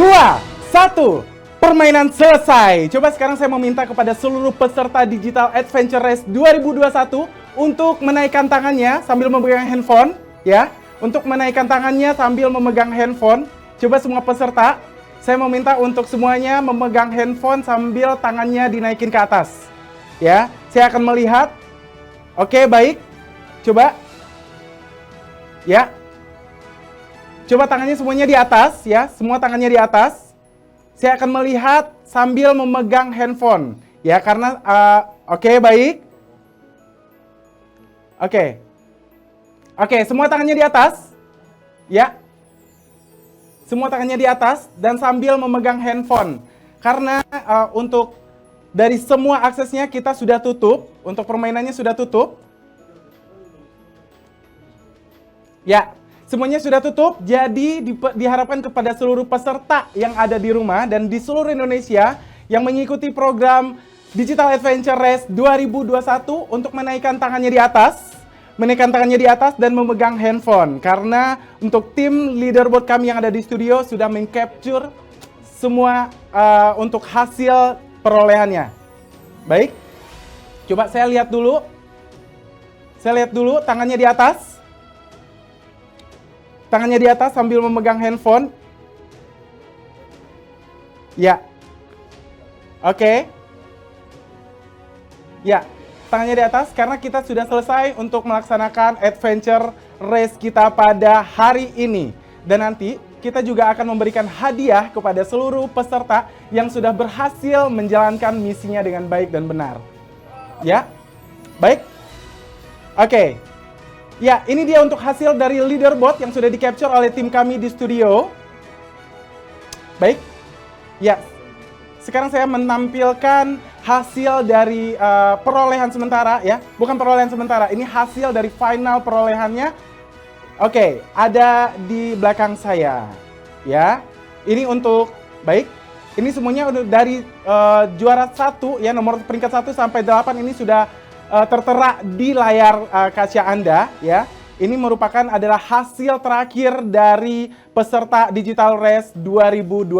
2, 1. Permainan selesai. Coba sekarang saya meminta kepada seluruh peserta Digital Adventure Race 2021 untuk menaikkan tangannya sambil memegang handphone, ya. Untuk menaikkan tangannya sambil memegang handphone. Coba semua peserta, saya meminta untuk semuanya memegang handphone sambil tangannya dinaikin ke atas. Ya, saya akan melihat. Oke, baik. Coba. Ya. Coba tangannya semuanya di atas, ya. Semua tangannya di atas. Saya akan melihat sambil memegang handphone, ya, karena oke, baik. Oke, semua tangannya di atas, ya. Semua tangannya di atas dan sambil memegang handphone, karena untuk dari semua aksesnya kita sudah tutup, untuk permainannya sudah tutup, ya. Semuanya sudah tutup, jadi diharapkan kepada seluruh peserta yang ada di rumah dan di seluruh Indonesia yang mengikuti program Digital Adventure Race 2021 untuk menaikkan tangannya di atas, dan memegang handphone. Karena untuk tim leaderboard kami yang ada di studio sudah meng-capture semua untuk hasil perolehannya. Baik, coba saya lihat dulu. Tangannya di atas. Tangannya di atas sambil memegang handphone. Ya. Oke. Ya, tangannya di atas karena kita sudah selesai untuk melaksanakan adventure race kita pada hari ini. Dan nanti kita juga akan memberikan hadiah kepada seluruh peserta yang sudah berhasil menjalankan misinya dengan baik dan benar. Ya. Baik. Oke. Ya, ini dia untuk hasil dari leaderboard yang sudah di-capture oleh tim kami di studio. Baik. Ya, sekarang saya menampilkan hasil dari perolehan sementara, ya. Bukan perolehan sementara, ini hasil dari final perolehannya. Oke, ada di belakang saya. Ya, ini untuk, baik. Ini semuanya dari juara 1, ya, nomor peringkat 1 sampai 8 ini sudah tertera di layar kaca Anda, ya. Ini merupakan adalah hasil terakhir dari peserta Digital Race 2021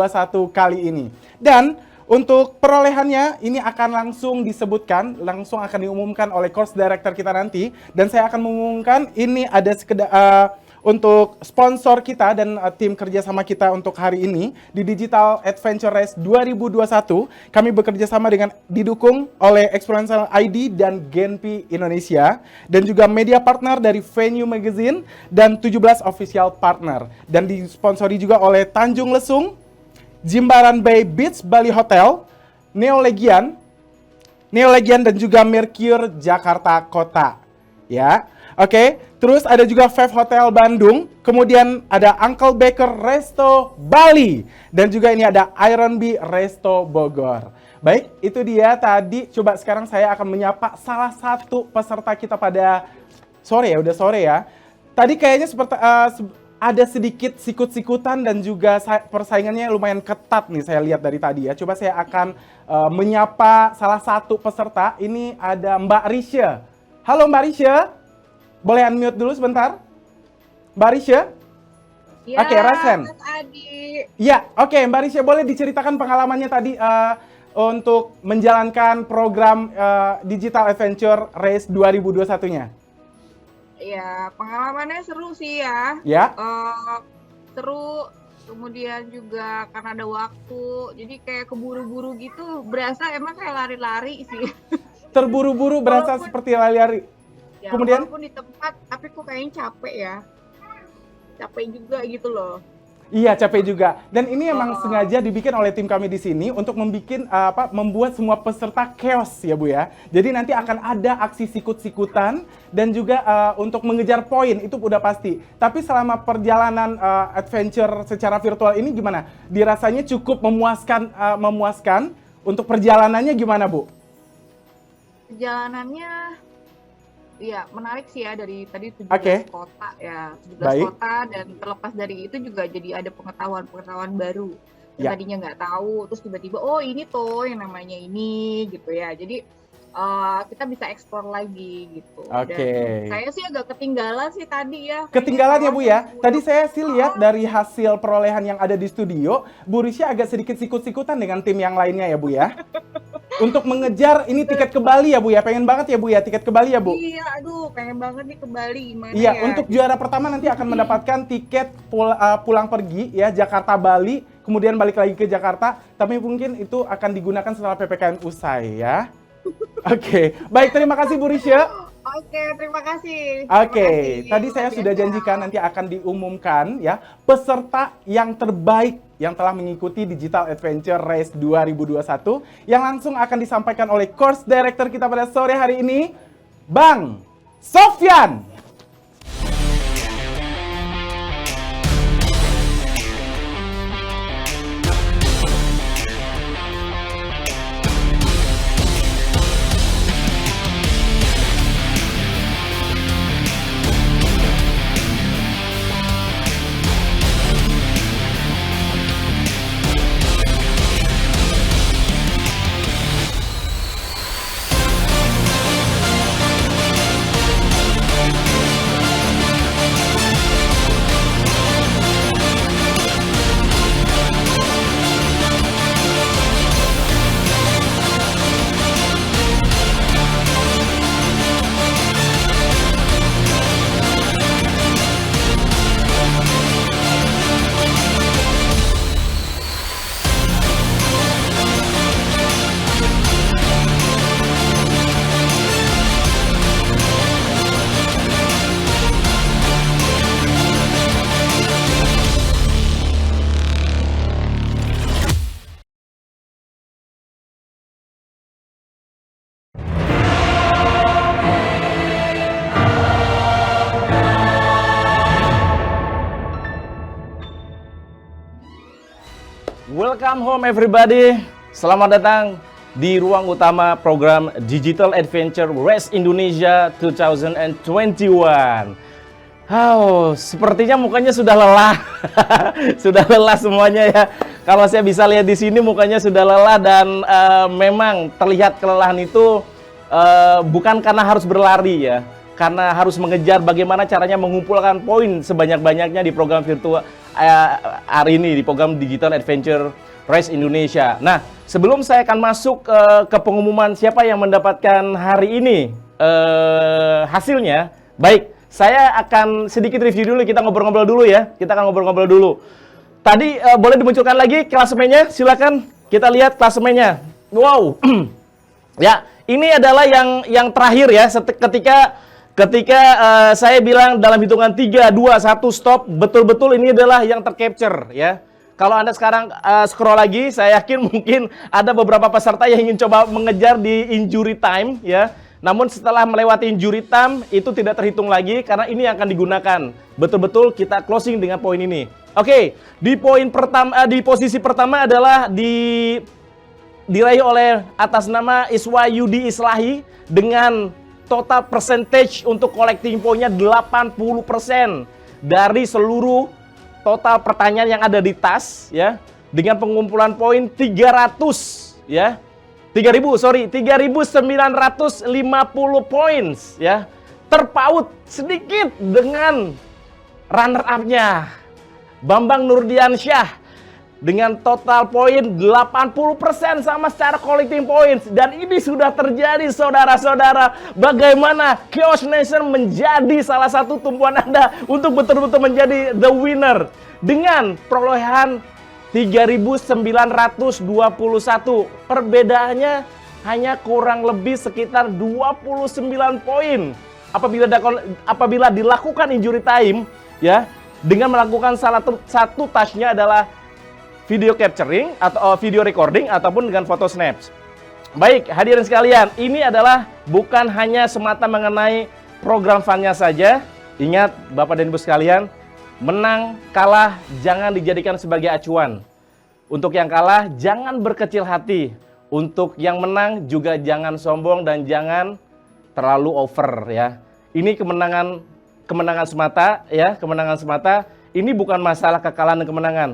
kali ini. Dan untuk perolehannya ini akan langsung disebutkan, langsung akan diumumkan oleh course director kita nanti. Dan saya akan mengumumkan ini ada untuk sponsor kita dan tim kerjasama kita untuk hari ini di Digital Adventure Race 2021, kami bekerja sama dengan didukung oleh Experiential ID dan Genpi Indonesia dan juga media partner dari Venue Magazine dan 17 official partner dan disponsori juga oleh Tanjung Lesung, Jimbaran Bay Beach Bali Hotel, Neolegian dan juga Mercure Jakarta Kota. Ya. Oke, terus ada juga Five Hotel Bandung, kemudian ada Uncle Baker Resto Bali, dan juga ini ada Iron Bee Resto Bogor. Baik, itu dia tadi. Coba sekarang saya akan menyapa salah satu peserta kita pada sore ya, udah sore ya. Tadi kayaknya seperti ada sedikit sikut-sikutan dan juga persaingannya lumayan ketat nih saya lihat dari tadi ya. Coba saya akan menyapa salah satu peserta. Ini ada Mbak Risha. Halo Mbak Risha. Boleh unmute dulu sebentar? Mbak Risha? Ya, Oke, raise hand. Mas Adi. Ya, oke, Mbak Risha, boleh diceritakan pengalamannya tadi untuk menjalankan program Digital Adventure Race 2021-nya? Ya, pengalamannya seru sih ya. Ya. Seru, kemudian juga karena ada waktu, jadi kayak keburu-buru gitu, berasa emang kayak lari-lari sih. Terburu-buru berasa seperti lari-lari. Ya, kemudian walaupun di tempat, tapi kok kayaknya capek ya. Capek juga gitu loh. Iya, capek juga. Dan ini emang sengaja dibikin oleh tim kami di sini untuk membuat semua peserta chaos ya Bu ya. Jadi nanti akan ada aksi sikut-sikutan dan juga untuk mengejar poin itu udah pasti. Tapi selama perjalanan adventure secara virtual ini gimana? Dirasanya cukup memuaskan. Untuk perjalanannya gimana Bu? Perjalanannya iya, menarik sih ya dari tadi 17 kota ya, 17 Baik. kota dan terlepas dari itu juga jadi ada pengetahuan baru yang Ya. tadinya nggak tahu, terus tiba-tiba oh ini tuh yang namanya ini gitu ya. Jadi kita bisa explore lagi gitu. Oke. Dan saya sih agak ketinggalan sih tadi ya. Ketinggalan ya Bu ya. Tadi saya sih lihat Oh, dari hasil perolehan yang ada di studio, Bu Risya agak sedikit sikut-sikutan dengan tim yang lainnya ya Bu ya. Untuk mengejar ini tiket ke Bali ya Bu ya. Pengen banget ya Bu ya tiket ke Bali ya Bu. iya, aduh, pengen banget nih ke Bali, gimana Iya, ya? untuk juara pertama nanti akan mendapatkan tiket pulang pergi ya Jakarta Bali, kemudian balik lagi ke Jakarta. Tapi mungkin itu akan digunakan setelah PPKM usai ya. Oke, baik, terima kasih Bu Risya. Oke, terima kasih. Terima Oke, kasih, tadi luar saya sudah biasa. janjikan nanti akan diumumkan ya peserta yang terbaik yang telah mengikuti Digital Adventure Race 2021 yang langsung akan disampaikan oleh course director kita pada sore hari ini, Bang Sofyan. Welcome home everybody. Selamat datang di ruang utama program Digital Adventure Race Indonesia 2021. Sepertinya mukanya sudah lelah. Sudah lelah semuanya ya. Kalau saya bisa lihat di sini mukanya sudah lelah dan memang terlihat kelelahan itu bukan karena harus berlari ya. Karena harus mengejar bagaimana caranya mengumpulkan poin sebanyak-banyaknya di program virtual hari ini, di program Digital Adventure Race Indonesia. Nah, sebelum saya akan masuk ke pengumuman siapa yang mendapatkan hari ini hasilnya, baik, saya akan sedikit review dulu, kita ngobrol-ngobrol dulu ya. Kita akan ngobrol-ngobrol dulu. Tadi boleh dimunculkan lagi klasemennya, silakan kita lihat klasemennya. Wow, ya ini adalah yang terakhir ya, ketika saya bilang dalam hitungan 3, 2, 1 stop, betul-betul ini adalah yang tercapture ya. Kalau Anda sekarang scroll lagi, saya yakin mungkin ada beberapa peserta yang ingin coba mengejar di injury time ya. Namun setelah melewati injury time itu tidak terhitung lagi karena ini yang akan digunakan. Betul-betul kita closing dengan poin ini. Oke, di poin pertama di posisi pertama adalah diraih oleh atas nama Iswa Yudi Islahi dengan total percentage untuk collecting poinnya 80% dari seluruh total pertanyaan yang ada di tas ya, dengan pengumpulan poin 300 ya. 3.950 points ya. Terpaut sedikit dengan runner up-nya Bambang Nurdiansyah dengan total poin 80% sama secara collecting points. Dan ini sudah terjadi saudara-saudara. Bagaimana Chaos Nation menjadi salah satu tumpuan Anda untuk betul-betul menjadi the winner. Dengan perolehan 3.921. Perbedaannya hanya kurang lebih sekitar 29 poin. Apabila dilakukan injury time ya, dengan melakukan satu touch-nya adalah video capturing atau video recording ataupun dengan foto snaps. Baik, hadirin sekalian, ini adalah bukan hanya semata mengenai program fun-nya saja. Ingat Bapak dan Ibu sekalian, menang kalah jangan dijadikan sebagai acuan. Untuk yang kalah jangan berkecil hati. Untuk yang menang juga jangan sombong dan jangan terlalu over ya. Ini kemenangan semata ya, kemenangan semata. Ini bukan masalah kekalahan dan kemenangan.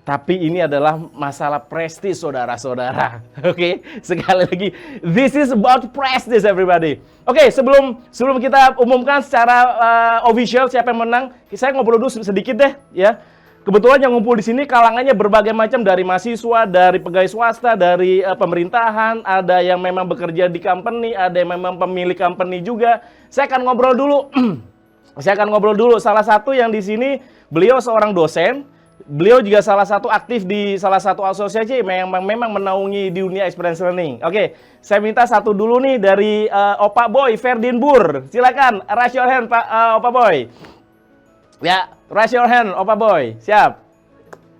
Tapi ini adalah masalah prestis, saudara-saudara. Oke, sekali lagi, this is about prestige, everybody. Oke, sebelum kita umumkan secara official siapa yang menang, saya ngobrol dulu sedikit deh, ya. Kebetulan yang ngumpul di sini kalangannya berbagai macam, dari mahasiswa, dari pegawai swasta, dari pemerintahan, ada yang memang bekerja di company, ada yang memang pemilik company juga. Saya akan ngobrol dulu. Salah satu yang di sini, beliau seorang dosen. Beliau juga salah satu aktif di salah satu asosiasi yang memang menaungi di dunia experience learning. Oke, saya minta satu dulu nih dari Opa Boy Ferdin Bur. Silakan, raise your hand Pak Opa Boy. Ya, raise your hand Opa Boy. Siap.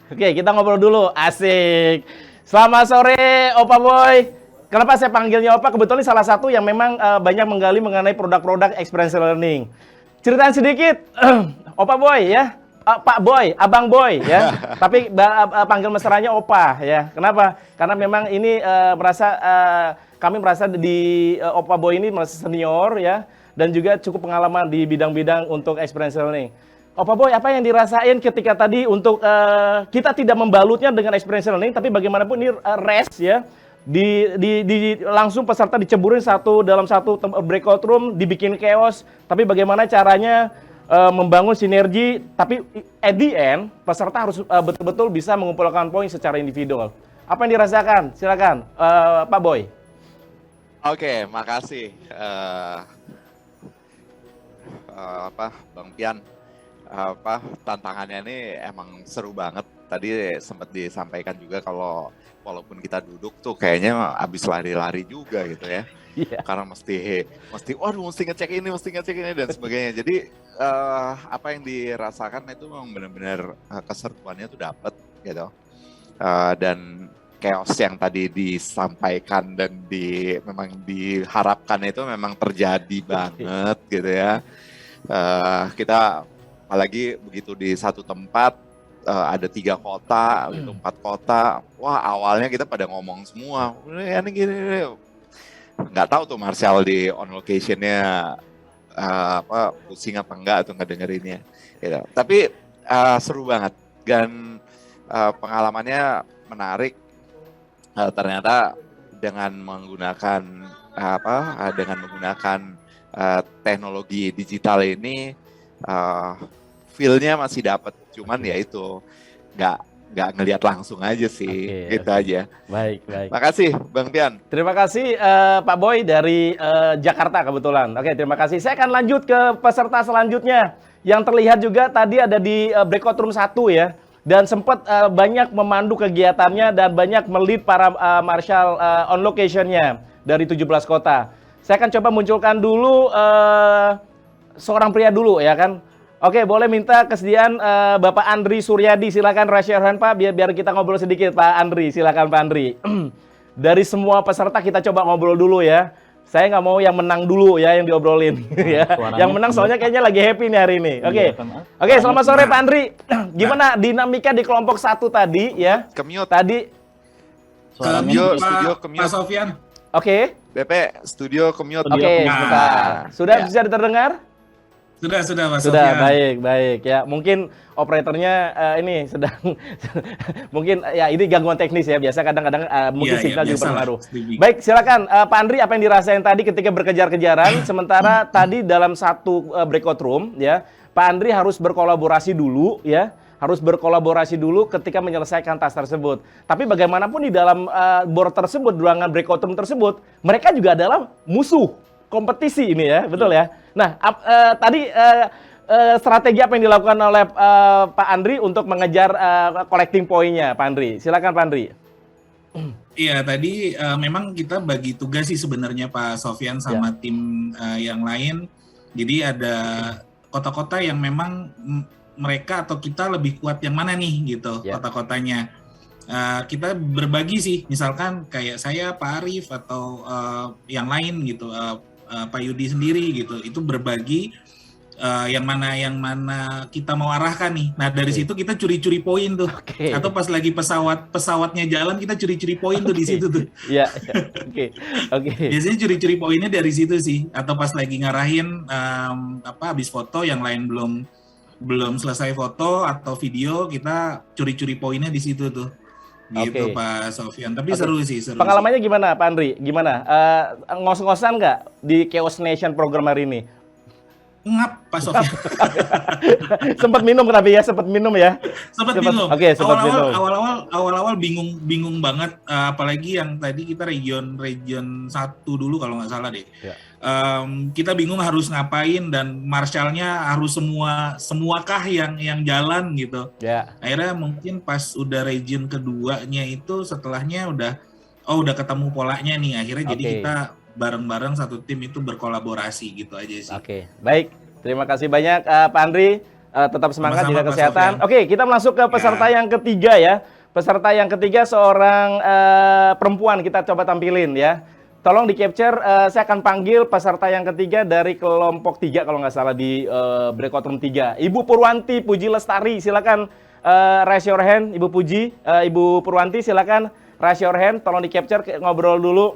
Oke, kita ngobrol dulu. Asik. Selamat sore Opa Boy. Kenapa saya panggilnya Opa? Kebetulan salah satu yang memang banyak menggali mengenai produk-produk experience learning. Ceritain sedikit, Opa Boy ya. Pak Boy, Abang Boy ya. Tapi panggil mesranya Opa ya. Kenapa? Karena memang ini kami merasa di Opa Boy ini merasa senior ya, dan juga cukup pengalaman di bidang-bidang untuk experience learning. Opa Boy, apa yang dirasain ketika tadi untuk kita tidak membalutnya dengan experience learning, tapi bagaimanapun ini rest ya. Langsung peserta diceburin dalam satu breakout room, dibikin chaos, tapi bagaimana caranya membangun sinergi, tapi at the end peserta harus betul-betul bisa mengumpulkan poin secara individual. Apa yang dirasakan? Silakan, Pak Boy. Oke, makasih, Bang Pian. Tantangannya ini emang seru banget. Tadi sempat disampaikan juga kalau walaupun kita duduk tuh kayaknya abis lari-lari juga gitu ya. Yeah. Karena mesti ngecek ini dan sebagainya. Jadi apa yang dirasakan itu memang benar-benar keseruannya tuh dapet gitu. Dan chaos yang tadi disampaikan dan memang diharapkan itu memang terjadi banget gitu ya. Kita apalagi begitu di satu tempat ada 3 kota, gitu, 4 kota. Wah, awalnya kita pada ngomong semua. Ini gini. Nggak tahu tuh Marshall di on location-nya pusing apa enggak atau ngedengerinnya gitu. Tapi seru banget dan pengalamannya menarik. Ternyata dengan menggunakan teknologi digital ini feel-nya masih dapat, cuman ya itu nggak ngelihat langsung aja sih, gitu aja. Baik. Makasih Bang Pian. Terima kasih Pak Boy dari Jakarta kebetulan. Oke, terima kasih. Saya akan lanjut ke peserta selanjutnya. Yang terlihat juga tadi ada di breakout room 1 ya. Dan sempat banyak memandu kegiatannya dan banyak melit para marshal on location-nya dari 17 kota. Saya akan coba munculkan dulu seorang pria dulu ya kan. Oke, boleh minta kesediaan Bapak Andri Suryadi, silakan raise your hand Pak, biar kita ngobrol sedikit Pak Andri, silakan Pak Andri. Dari semua peserta kita coba ngobrol dulu ya. Saya nggak mau yang menang dulu ya, yang diobrolin ya. Yang menang soalnya kayaknya lagi happy nih hari ini. Oke, selamat sore Pak Andri. Gimana dinamika di kelompok 1 tadi ya? Kemute. Tadi. Studio Pak kemute. Sofyan. Oke. BP, studio kemute. Oke, sebentar. Sudah bisa terdengar? Sudah Pak Sudah, Sofyan. baik. Ya, mungkin operatornya ini sedang mungkin ya ini gangguan teknis ya. Biasa kadang-kadang mungkin signal juga berpengaruh. Baik, silakan Pak Andri, apa yang dirasain tadi ketika berkejar-kejaran sementara tadi dalam satu breakout room ya, Pak Andri harus berkolaborasi dulu ya. Harus berkolaborasi dulu ketika menyelesaikan task tersebut. Tapi bagaimanapun di dalam board tersebut, ruangan breakout room tersebut, mereka juga adalah musuh kompetisi ini ya, betul ya. Nah, tadi strategi apa yang dilakukan oleh Pak Andri untuk mengejar collecting point-nya, Pak Andri? Silakan Pak Andri. Iya, tadi memang kita bagi tugas sih sebenarnya Pak Sofyan sama tim yang lain. Jadi ada kota-kota yang memang mereka atau kita lebih kuat yang mana nih gitu, kota-kotanya. Kita berbagi sih, misalkan kayak saya, Pak Arif atau yang lain gitu, Pak Yudi sendiri gitu, itu berbagi yang mana kita mau arahkan nih. Nah dari situ kita curi-curi poin tuh, atau pas lagi pesawatnya jalan kita curi-curi poin tuh di situ tuh. Iya, oke. Biasanya curi-curi poinnya dari situ sih, atau pas lagi ngarahin habis foto yang lain belum belum selesai foto atau video, kita curi-curi poinnya di situ tuh. Gitu Oke. Pak Sofyan. Tapi Oke. seru sih, seru sih. Pengalamannya gimana Pak Andri? Gimana? Ngos-ngosan nggak di Chaos Nation program hari ini? Ngap Pak Sofyan. Sempat minum tapi ya, sempat minum ya. Sempat Sempat- bingung. oke, sempat bingung. Awal-awal bingung banget, apalagi yang tadi kita region 1 dulu kalau nggak salah deh. Ya. Kita bingung harus ngapain dan marshal-nya harus semuakah yang jalan gitu. Ya. Akhirnya mungkin pas udah region keduanya itu setelahnya udah ketemu polanya nih. Akhirnya jadi Oke. kita bareng-bareng satu tim itu berkolaborasi gitu aja sih. Oke, baik. Terima kasih banyak Pak Andri. Tetap semangat, Sama-sama, jaga Pak kesehatan. Sofyan. Oke, kita masuk ke peserta yang ketiga ya. Peserta yang ketiga seorang perempuan, kita coba tampilin ya. Tolong di capture, saya akan panggil peserta yang ketiga dari kelompok 3 kalau nggak salah di breakout room 3. Ibu Purwanti Puji Lestari, silakan raise your hand. Ibu Puji, Ibu Purwanti silakan raise your hand. Tolong di capture, ngobrol dulu.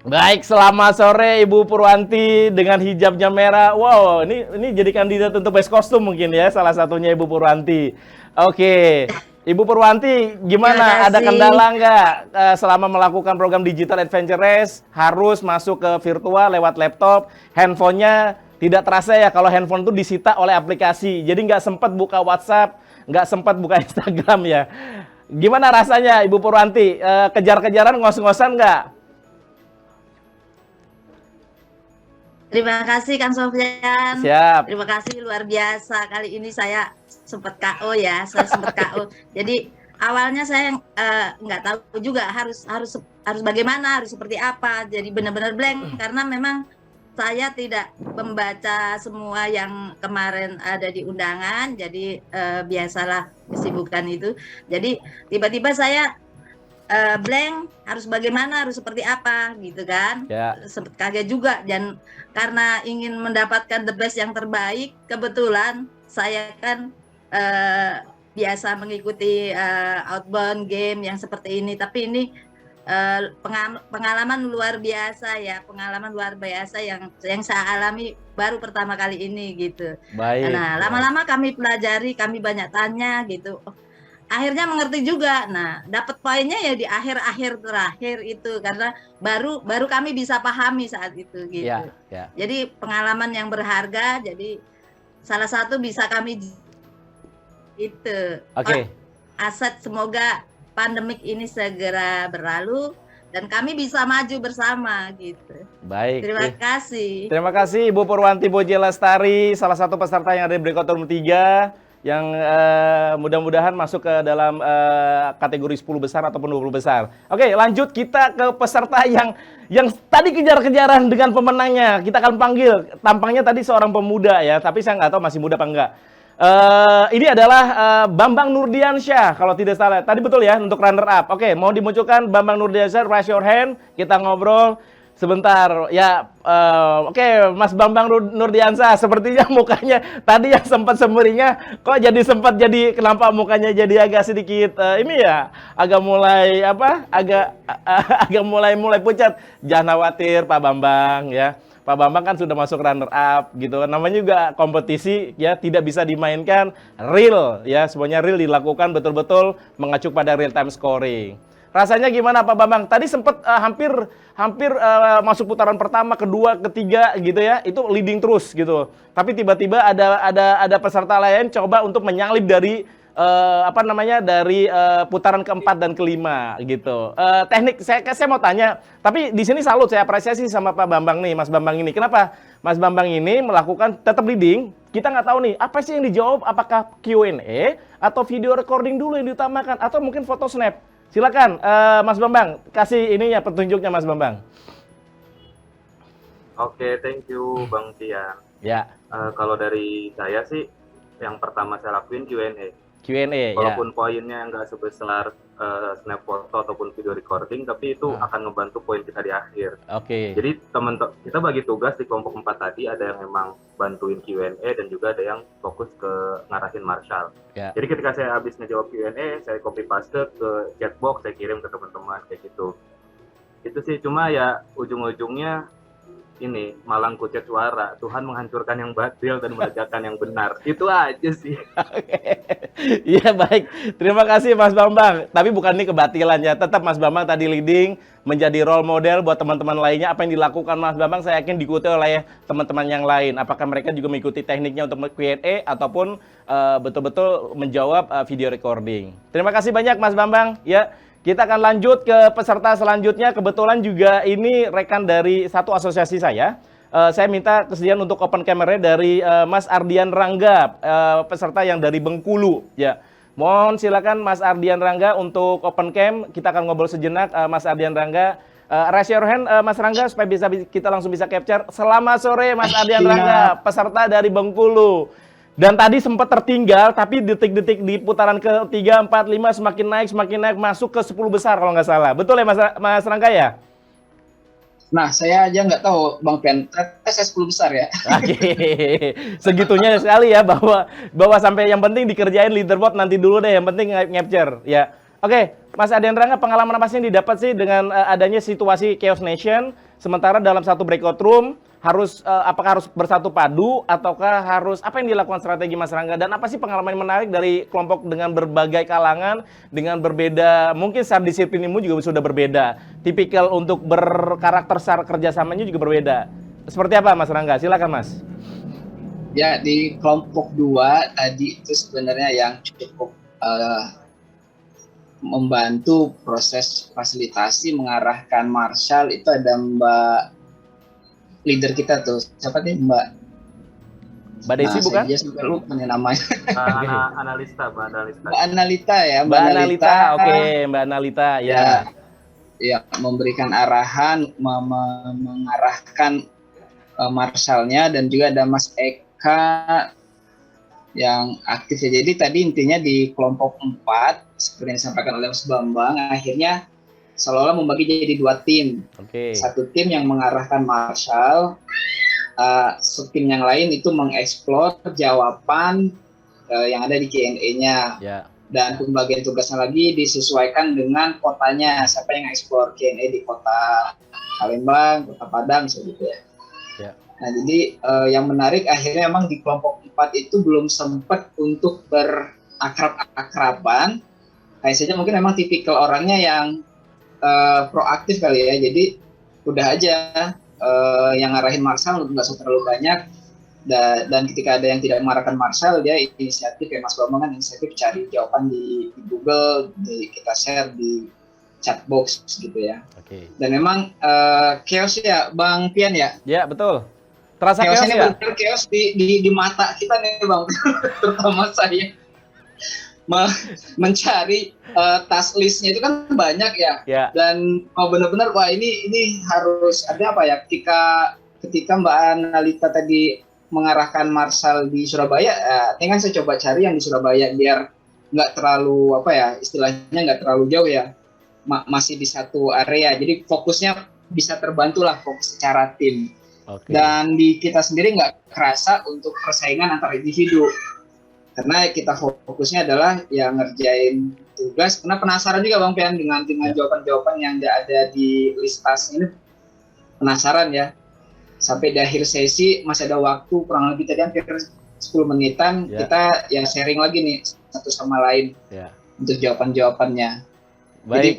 Baik, selamat sore Ibu Purwanti dengan hijabnya merah. Wow, ini jadi kandidat untuk best kostum mungkin ya, salah satunya Ibu Purwanti. Oke, Ibu Purwanti, gimana? Terima Ada kasih. kendala nggak selama melakukan program Digital Adventure Race? Harus masuk ke virtual lewat laptop, handphonenya tidak terasa ya kalau handphone itu disita oleh aplikasi. Jadi nggak sempat buka WhatsApp, nggak sempat buka Instagram ya. Gimana rasanya Ibu Purwanti? Kejar-kejaran, ngos-ngosan nggak? Terima kasih Kang Sofyan. Siap. Terima kasih luar biasa. Kali ini saya sempat KO ya, saya sempat KO. Jadi awalnya saya nggak tahu juga harus bagaimana, harus seperti apa. Jadi benar-benar blank karena memang saya tidak membaca semua yang kemarin ada di undangan. Jadi biasalah kesibukan itu. Jadi tiba-tiba saya blank, harus bagaimana, harus seperti apa gitu kan. Ya. Sempat kaget juga, dan karena ingin mendapatkan the best yang terbaik, kebetulan saya kan biasa mengikuti outbound game yang seperti ini, tapi ini pengalaman luar biasa ya, pengalaman luar biasa yang saya alami baru pertama kali ini gitu. Baik. Nah, lama-lama kami pelajari, kami banyak tanya gitu. Akhirnya mengerti juga. Nah, dapat poinnya ya di akhir-akhir terakhir itu, karena baru kami bisa pahami saat itu gitu. Ya, ya. Jadi pengalaman yang berharga. Jadi salah satu bisa kami itu Oke. aset. Semoga pandemik ini segera berlalu dan kami bisa maju bersama gitu. Baik. Terima kasih. Terima kasih Ibu Purwanti Puji Lestari, salah satu peserta yang ada di breakout room 3 yang mudah-mudahan masuk ke dalam kategori 10 besar ataupun 20 besar. Oke, lanjut kita ke peserta yang tadi kejar-kejaran dengan pemenangnya. Kita akan panggil, tampangnya tadi seorang pemuda ya, tapi saya nggak tahu masih muda apa enggak. Ini adalah Bambang Nurdiansyah kalau tidak salah. Tadi betul ya untuk runner up. Oke, mau dimunculkan Bambang Nurdiansyah, raise your hand, kita ngobrol sebentar ya. Oke, Mas Bambang Nurdiansyah, sepertinya mukanya tadi yang sempat semerinya kok sempat jadi kenapa mukanya jadi agak sedikit ini ya, agak mulai agak mulai pucat. Jangan khawatir Pak Bambang ya. Pak Bambang kan sudah masuk runner up gitu. Namanya juga kompetisi ya, tidak bisa dimainkan real ya. Semuanya real dilakukan betul-betul mengacu pada real time scoring. Rasanya gimana Pak Bambang? Tadi sempat hampir masuk putaran pertama, kedua, ketiga gitu ya. Itu leading terus gitu. Tapi tiba-tiba ada peserta lain coba untuk menyalip dari dari putaran keempat dan kelima gitu. Teknik saya mau tanya, tapi di sini salut, saya apresiasi sama Pak Bambang nih, Mas Bambang ini. Kenapa? Mas Bambang ini melakukan tetap leading. Kita nggak tahu nih apa sih yang dijawab, apakah Q&A atau video recording dulu yang diutamakan atau mungkin foto snap. Silakan Mas Bambang, kasih ininya petunjuknya Mas Bambang. Oke, thank you Bang Tian. Ya. Kalau dari saya sih, yang pertama saya lakuin Q&A. Q&A ya. Walaupun poinnya nggak sebesar snap foto ataupun video recording, tapi itu akan ngebantu poin kita di akhir. Oke. Jadi kita bagi tugas di kelompok 4 tadi, ada yang memang bantuin Q&A dan juga ada yang fokus ke ngarahin marshal. Ya. Jadi ketika saya habis ngejawab Q&A, saya copy paste ke chat box, saya kirim ke teman-teman kayak gitu. Itu sih, cuma ya ujung-ujungnya ini malang kucet suara, Tuhan menghancurkan yang batil dan menegakkan yang benar. Itu aja sih. Iya baik, terima kasih Mas Bambang. Tapi bukan ini kebatilan ya, tetap Mas Bambang tadi leading, menjadi role model buat teman-teman lainnya. Apa yang dilakukan Mas Bambang saya yakin diikuti oleh teman-teman yang lain. Apakah mereka juga mengikuti tekniknya untuk Q&A ataupun betul-betul menjawab video recording. Terima kasih banyak Mas Bambang. Ya, kita akan lanjut ke peserta selanjutnya. Kebetulan juga ini rekan dari satu asosiasi saya. Saya minta kesediaan untuk open camera dari Mas Ardian Rangga, peserta yang dari Bengkulu. Ya, mohon silakan Mas Ardian Rangga untuk open cam. Kita akan ngobrol sejenak, Mas Ardian Rangga. Raise your hand, Mas Rangga, supaya kita langsung bisa capture. Selamat sore, Mas Ardian Rangga, peserta dari Bengkulu. Dan tadi sempat tertinggal, tapi detik-detik di putaran ke-3, 4, 5 semakin naik, masuk ke 10 besar kalau nggak salah. Betul ya Mas Rangga ya? Nah, saya aja nggak tahu, Bang Pian. Ternyata saya 10 besar ya. Oke, segitunya sekali ya bahwa sampai yang penting dikerjain leaderboard nanti dulu deh, yang penting capture ya. Oke, Mas Ardian Rangga, pengalaman apa sih yang didapat sih dengan adanya situasi Chaos Nation, sementara dalam satu breakout room apakah harus bersatu padu ataukah harus apa yang dilakukan strategi Mas Rangga, dan apa sih pengalaman yang menarik dari kelompok dengan berbagai kalangan dengan berbeda, mungkin secara disiplinmu juga sudah berbeda, tipikal untuk berkarakter secara kerjasamanya juga berbeda. Seperti apa Mas Rangga? Silakan Mas. Ya, di kelompok 2 tadi itu sebenarnya yang cukup membantu proses fasilitasi mengarahkan Marshall itu ada Mbak leader kita tuh, siapa nih Mbak Desi bukan? Saya sampai lupa nih namanya. Mbak Analita ya, Mbak Analita. Oke, Mbak Analita ya. Ya, memberikan arahan, mengarahkan Marshallnya, dan juga ada Mas Eka yang aktif ya. Jadi tadi intinya di kelompok 4 seperti yang disampaikan oleh Mas Bambang, akhirnya seolah-olah membagi jadi 2 tim. Satu tim yang mengarahkan Marshall, tim yang lain itu mengeksplor jawaban yang ada di Q&A-nya. Dan pembagian tugasnya lagi disesuaikan dengan kotanya, siapa yang eksplor Q&A di kota Palembang, kota Padang, seperti ya. Nah, jadi yang menarik akhirnya memang di kelompok 4 itu belum sempat untuk berakrab-akraban. Kayak saja mungkin memang tipikal orangnya yang proaktif kali ya, jadi udah aja yang ngarahin Marshall nggak usah terlalu banyak, dan ketika ada yang tidak mengarahkan Marshall, dia inisiatif kayak Mas Bambang kan inisiatif cari jawaban di Google, kita share di chat box gitu ya. Dan memang chaos ya Bang Pian ya? Ya betul, terasa chaos ini ya? benar chaos di mata kita nih Bang, terutama saya mencari task listnya itu kan banyak ya. Dan benar-benar wah ini harus ada apa ya, ketika Mbak Analita tadi mengarahkan Marshall di Surabaya, ini kan saya coba cari yang di Surabaya biar nggak terlalu apa ya, istilahnya nggak terlalu jauh ya, masih di satu area, jadi fokusnya bisa terbantu lah, fokus secara tim. Dan di kita sendiri nggak kerasa untuk persaingan antar individu, karena kita fokusnya adalah yang ngerjain tugas. Karena penasaran juga Bang Pian dengan jawaban-jawaban yang ada di list task ini, penasaran ya. Sampai di akhir sesi masih ada waktu kurang lebih tadi hampir 10 menitan, kita ya sharing lagi nih satu sama lain untuk jawaban-jawabannya. Jadi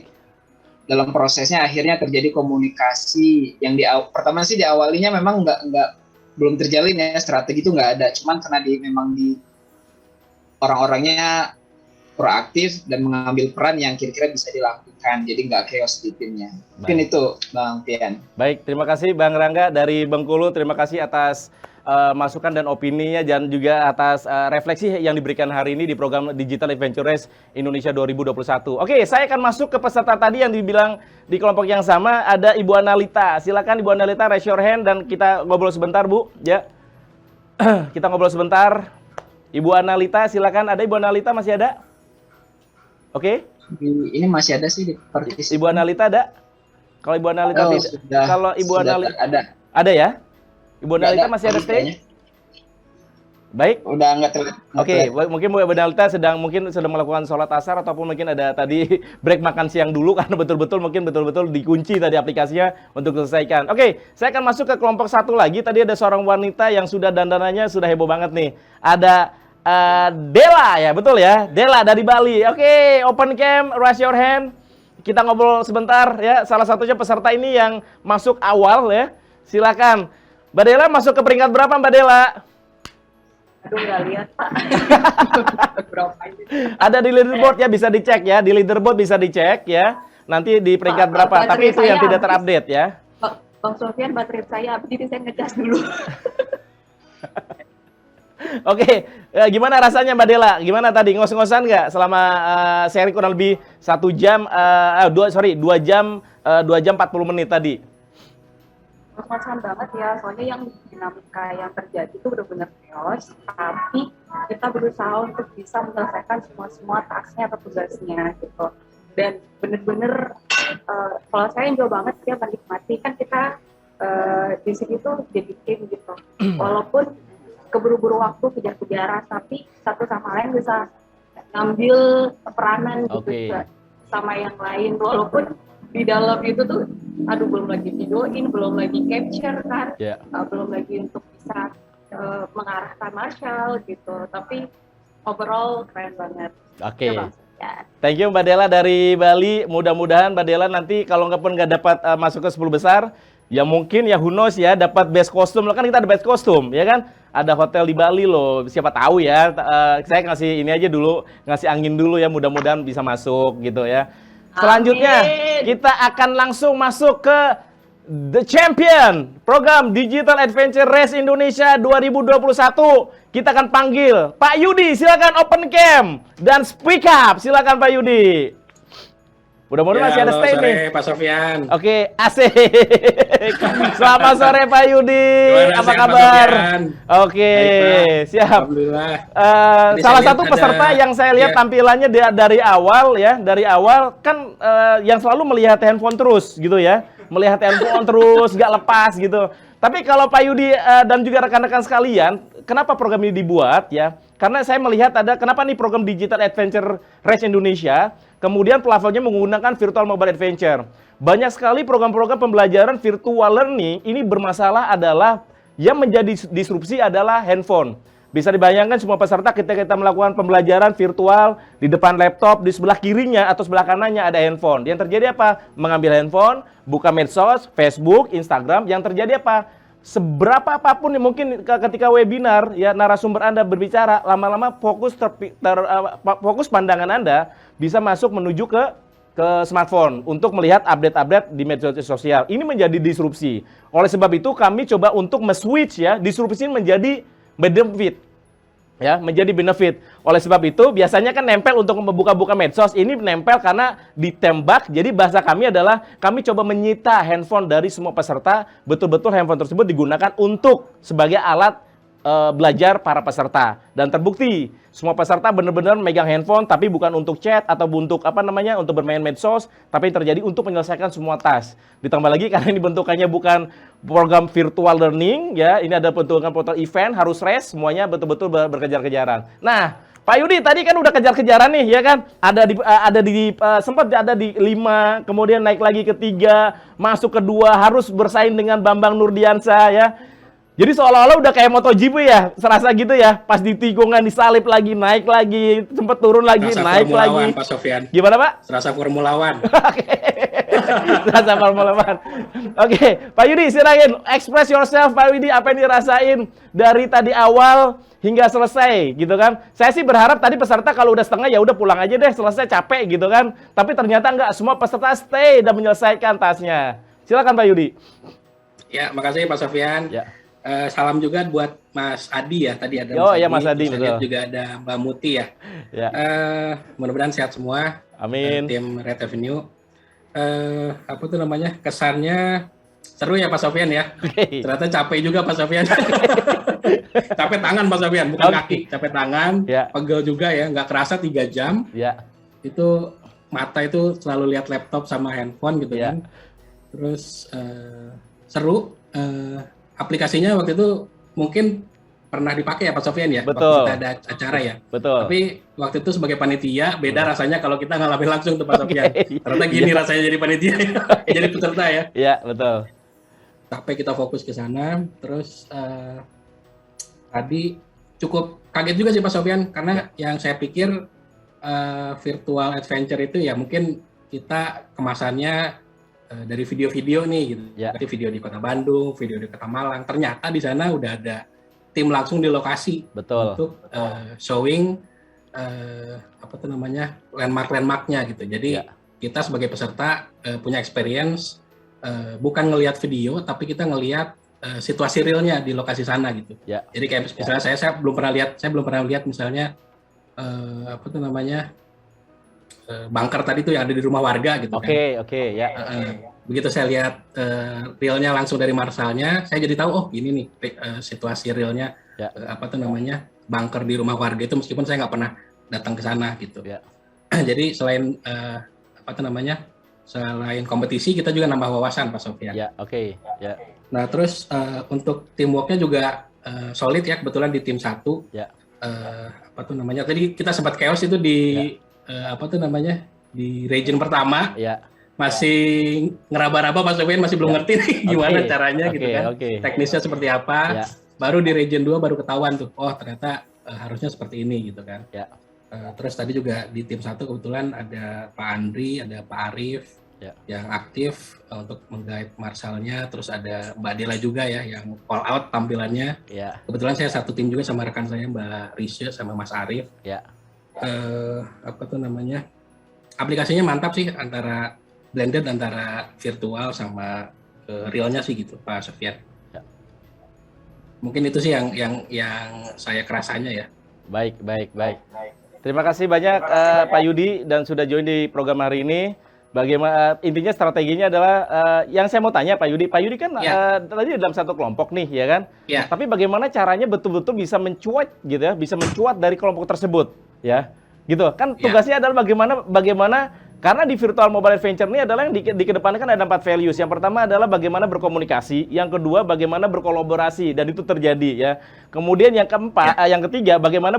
dalam prosesnya akhirnya terjadi komunikasi yang pertama sih diawalinya memang belum terjalin ya, strategi itu nggak ada, cuman karena memang orang-orangnya proaktif dan mengambil peran yang kira-kira bisa dilakukan, jadi nggak chaos di timnya. Mungkin itu Bang Pian. Baik, terima kasih Bang Rangga dari Bengkulu, terima kasih atas masukan dan opininya, dan juga atas refleksi yang diberikan hari ini di program Digital Adventure Race Indonesia 2021. Oke, saya akan masuk ke peserta tadi yang dibilang di kelompok yang sama, ada Ibu Analita. Silakan Ibu Analita, raise your hand dan kita ngobrol sebentar Bu. Ya, kita ngobrol sebentar. Ibu Analita, silakan. Ada Ibu Analita, masih ada? Oke. Ini masih ada sih di partisipan. Ibu Analita ada? Kalau Ibu Analita tidak, kalau Ibu Analita ada. Ada ya? Ibu Analita masih ada stay? Baik. Udah nggak telat. Oke, mungkin Bu Benalita sedang melakukan sholat asar ataupun mungkin ada tadi break makan siang dulu karena betul-betul dikunci tadi aplikasinya untuk selesaikan. Oke, saya akan masuk ke kelompok satu lagi. Tadi ada seorang wanita yang sudah dandanannya sudah heboh banget nih. Ada Dela ya, betul ya? Dela dari Bali. Oke, open cam, raise your hand. Kita ngobrol sebentar ya. Salah satunya peserta ini yang masuk awal ya. Silakan. Mbak Dela masuk ke peringkat berapa Mbak Dela? Aduh, nggak lihat, Pak. Ada di leaderboard ya, bisa dicek ya. Di leaderboard bisa dicek ya. Nanti di peringkat berapa. Tapi itu yang tidak terupdate ya. Bang Sofyan, baterai saya habis, jadi saya ngecas dulu. Oke, gimana rasanya Mbak Dela? Gimana tadi, ngos-ngosan nggak selama seri kurang lebih 1 jam, 2 jam 40 menit tadi? Ngos-ngosan banget ya, soalnya yang dinamika yang terjadi itu benar-benar chaos, tapi kita berusaha untuk bisa menyelesaikan semua tasknya atau tugasnya gitu. Dan benar-benar kalau saya enjoy banget ya menikmati, kan kita di sini tuh jadi tim gitu. Walaupun keburu-buru waktu, kejar-kejaran, tapi satu sama lain bisa ngambil peranan gitu sama yang lain, walaupun di dalam itu tuh belum lagi videoin, belum lagi capture kan, belum lagi untuk bisa mengarahkan Marshall gitu, tapi overall keren banget. Oke. Thank you Mbak Dela dari Bali. Mudah-mudahan Mbak Dela nanti kalau nggak dapat masuk ke 10 besar, ya mungkin ya who knows ya, dapat best costume. Kan kita ada best costume ya kan? Ada hotel di Bali loh, siapa tahu ya. Saya ngasih ini aja dulu, ngasih angin dulu ya, mudah-mudahan bisa masuk gitu ya. Selanjutnya kita akan langsung masuk ke The Champion Program Digital Adventure Race Indonesia 2021. Kita akan panggil Pak Yudi, silakan open cam dan speak up. Silakan Pak Yudi. Mudah-mudahan masih ada stay nih. Sore Pak Sofyan. Oke, asik. Selamat sore Pak Yudi. Apa kabar? Oke, siap. Alhamdulillah. Salah satu peserta yang saya lihat tampilannya dari awal ya, kan yang selalu melihat handphone terus gitu ya. Melihat handphone terus, nggak lepas gitu. Tapi kalau Pak Yudi dan juga rekan-rekan sekalian, kenapa program ini dibuat ya? Karena saya melihat kenapa nih program Digital Adventure Race Indonesia, kemudian platformnya menggunakan virtual mobile adventure. Banyak sekali program-program pembelajaran virtual learning ini bermasalah adalah yang menjadi disrupsi adalah handphone. Bisa dibayangkan semua peserta ketika kita melakukan pembelajaran virtual di depan laptop, di sebelah kirinya atau sebelah kanannya ada handphone. Yang terjadi apa? Mengambil handphone, buka medsos, Facebook, Instagram. Yang terjadi apa? Seberapa apapun mungkin ketika webinar ya narasumber Anda berbicara, lama-lama fokus pandangan Anda bisa masuk menuju ke smartphone untuk melihat update-update di media sosial. Ini menjadi disrupsi. Oleh sebab itu kami coba untuk switch ya, disrupsi menjadi benefit. Ya, menjadi benefit. Oleh sebab itu biasanya kan nempel untuk membuka-buka medsos, ini nempel karena ditembak. Jadi bahasa kami adalah kami coba menyita handphone dari semua peserta, betul-betul handphone tersebut digunakan untuk sebagai alat belajar para peserta. Dan terbukti semua peserta benar-benar megang handphone tapi bukan untuk chat atau untuk untuk bermain medsos, tapi terjadi untuk menyelesaikan semua task. Ditambah lagi karena ini bentukannya bukan program virtual learning ya, ini ada bentukan portal event, harus race, semuanya betul-betul berkejar-kejaran. Nah, Pak Yudi tadi kan udah kejar-kejaran nih ya kan? Sempat ada di 5, kemudian naik lagi ke 3, masuk ke 2, harus bersaing dengan Bambang Nurdiansyah ya. Jadi seolah-olah udah kayak MotoGP ya, serasa gitu ya. Pas di tikungan disalip lagi, naik lagi, sempat turun lagi, naik Formula lagi. One, Pak Sofyan. Gimana Pak? Serasa Formula One. Serasa Formula One. Oke, Pak Yudi silakan express yourself Pak Yudi, apa yang dirasain dari tadi awal hingga selesai gitu kan. Saya sih berharap tadi peserta kalau udah setengah ya udah pulang aja deh, selesai capek gitu kan. Tapi ternyata enggak, semua peserta stay dan menyelesaikan tasnya. Silakan Pak Yudi. Ya, makasih Pak Sofyan. Ya. Salam juga buat Mas Adi ya, tadi ada Mas Adi betul. Juga ada Mbak Muti ya. Ya. Mudah-mudahan sehat semua. Amin. Tim Red Avenue. Apa tuh namanya? Kesannya seru ya Pak Sofyan ya. Ternyata capek juga Pak Sofyan. Capek tangan Pak Sofyan, bukan kaki. Capek tangan, pegel juga ya. Nggak kerasa 3 jam. Ya. Itu mata itu selalu lihat laptop sama handphone gitu kan. Terus seru. Aplikasinya waktu itu mungkin pernah dipakai ya Pak Sofyan ya, Betul. waktu kita ada acara ya. Betul. Tapi waktu itu sebagai panitia beda rasanya kalau kita ngalamin langsung tuh Pak Sofyan. Ternyata gini rasanya jadi panitia, jadi peserta ya. Iya, betul. Sampai kita fokus ke sana, terus tadi cukup kaget juga sih Pak Sofyan, karena yang saya pikir virtual adventure itu ya mungkin kita kemasannya dari video-video nih gitu. Jadi video di Kota Bandung, video di Kota Malang. Ternyata di sana udah ada tim langsung di lokasi. Betul. Untuk showing landmark-landmarknya gitu. Jadi kita sebagai peserta punya experience bukan ngelihat video, tapi kita ngelihat situasi realnya di lokasi sana gitu. Jadi kayak misalnya saya belum pernah lihat misalnya bunker tadi tuh yang ada di rumah warga gitu kan. Oke, ya. Begitu saya lihat realnya langsung dari marsalnya, saya jadi tahu oh ini nih situasi realnya bunker di rumah warga itu, meskipun saya nggak pernah datang ke sana gitu. Jadi selain selain kompetisi kita juga nambah wawasan Pak Sofyan. Nah terus untuk teamworknya juga solid ya, kebetulan di tim 1. Tadi kita sempat chaos itu di di region pertama. Masih ngeraba-raba Pak Sofyan, masih belum ngerti nih gimana caranya gitu kan. Teknisnya seperti apa. Baru di region 2 baru ketahuan tuh. Oh, ternyata harusnya seperti ini gitu kan. Terus tadi juga di tim 1 kebetulan ada Pak Andri, ada Pak Arif yang aktif untuk meng-guide marsalnya, terus ada Mbak Dela juga ya yang call out tampilannya. Kebetulan saya satu tim juga sama rekan saya Mbak Risha sama Mas Arif. Aplikasinya mantap sih, antara blended antara virtual sama realnya sih gitu Pak Sofyan. Mungkin itu sih yang saya kerasanya ya. Baik. Terima kasih banyak Pak Yudi dan sudah join di program hari ini. Bagaimana intinya strateginya adalah yang saya mau tanya Pak Yudi kan tadi dalam satu kelompok nih ya kan. Tapi bagaimana caranya betul-betul bisa mencuat gitu ya, bisa mencuat dari kelompok tersebut ya. Gitu kan tugasnya adalah bagaimana karena di virtual mobile adventure ini adalah yang dikedepankan ada 4 values. Yang pertama adalah bagaimana berkomunikasi, yang kedua bagaimana berkolaborasi dan itu terjadi ya. Kemudian yang ketiga bagaimana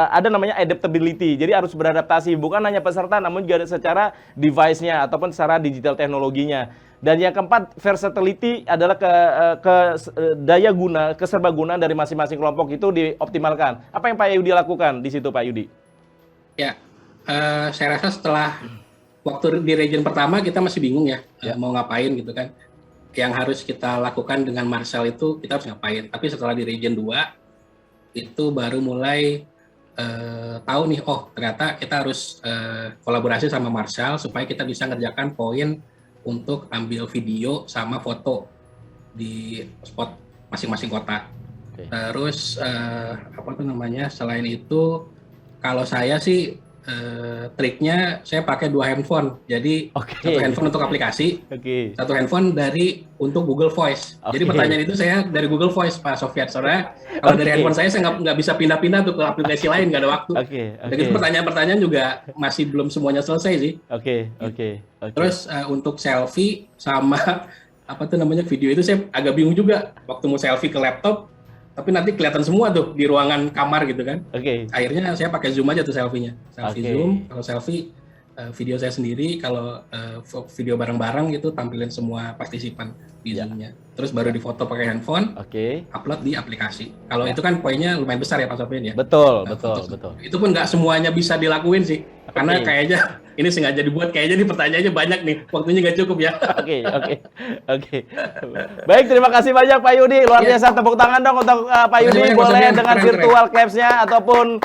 ada namanya adaptability. Jadi harus beradaptasi bukan hanya peserta namun juga secara device-nya ataupun secara digital teknologinya. Dan yang keempat, versatility adalah daya guna, keserbagunaan dari masing-masing kelompok itu dioptimalkan. Apa yang Pak Yudi lakukan di situ Pak Yudi? Ya. Saya rasa setelah waktu di region pertama kita masih bingung ya, mau ngapain gitu kan. Yang harus kita lakukan dengan Marshall itu kita harus ngapain. Tapi setelah di region 2 itu baru mulai tahu nih, oh ternyata kita harus kolaborasi sama Marshall supaya kita bisa ngerjakan poin untuk ambil video sama foto di spot masing-masing kota. Terus selain itu kalau saya sih triknya saya pakai 2 handphone. Jadi satu handphone untuk aplikasi, satu handphone untuk Google Voice. Jadi pertanyaan itu saya dari Google Voice Pak Sofyan. Soalnya kalau dari handphone saya nggak bisa pindah-pindah tuh ke aplikasi lain, nggak ada waktu. Dan itu pertanyaan-pertanyaan juga masih belum semuanya selesai sih. Terus untuk selfie sama video itu saya agak bingung juga waktu mau selfie ke laptop. Tapi nanti kelihatan semua tuh di ruangan kamar gitu kan. Akhirnya saya pakai Zoom aja tuh selfie-nya. Zoom, kalau selfie video saya sendiri, kalau video bareng-bareng gitu tampilin semua partisipan di Zoom-nya. Terus baru difoto pakai handphone, upload di aplikasi. Kalau itu kan poinnya lumayan besar ya Pak Sofyan ya. Betul. Itu pun nggak semuanya bisa dilakuin sih. Karena kayaknya ini sengaja dibuat, kayaknya nih pertanyaannya banyak nih, waktunya nggak cukup ya. Oke. Baik, terima kasih banyak Pak Yudi. Luar biasa, tepuk tangan dong untuk Pak Yudi. Boleh dengan virtual claps-nya ataupun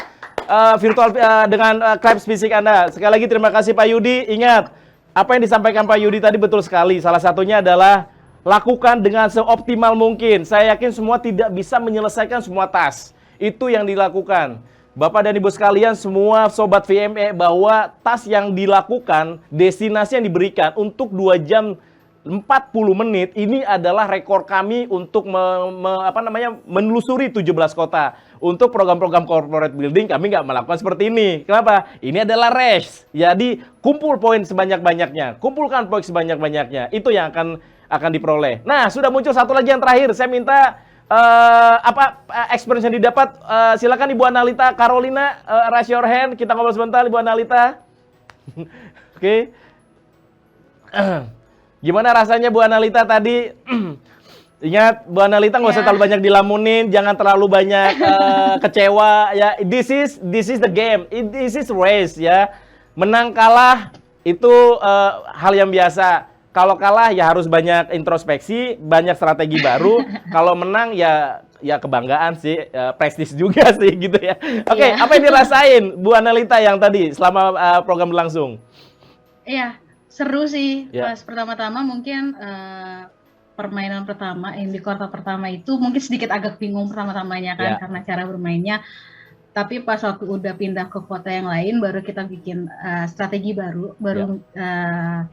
virtual dengan claps fisik Anda. Sekali lagi terima kasih Pak Yudi. Ingat, apa yang disampaikan Pak Yudi tadi betul sekali. Salah satunya adalah lakukan dengan seoptimal mungkin. Saya yakin semua tidak bisa menyelesaikan semua task. Itu yang dilakukan. Bapak dan Ibu sekalian, semua Sobat VME, bahwa task yang dilakukan, destinasi yang diberikan untuk 2 jam 40 menit, ini adalah rekor kami untuk menelusuri 17 kota. Untuk program-program corporate building, kami nggak melakukan seperti ini. Kenapa? Ini adalah race. Jadi, kumpul poin sebanyak-banyaknya. Kumpulkan poin sebanyak-banyaknya. Itu yang akan diperoleh. Nah, sudah muncul satu lagi yang terakhir. Saya minta apa experience yang didapat? Silakan Ibu Analita, Carolina, raise your hand. Kita ngobrol sebentar, Ibu Analita. Oke. Gimana rasanya Bu Analita tadi? Ingat, Bu Analita nggak usah terlalu banyak dilamunin, jangan terlalu banyak kecewa ya. This is the game, this is race ya. Menang kalah itu hal yang biasa. Kalau kalah ya harus banyak introspeksi, banyak strategi baru. Kalau menang ya kebanggaan sih, prestis juga sih gitu ya. Oke, apa yang dirasain Bu Analita yang tadi selama program berlangsung? Iya, seru sih. Pas pertama-tama mungkin permainan pertama yang di kuartal pertama itu mungkin sedikit agak bingung pertama-tamanya kan karena cara bermainnya. Tapi pas waktu udah pindah ke kota yang lain baru kita bikin strategi baru,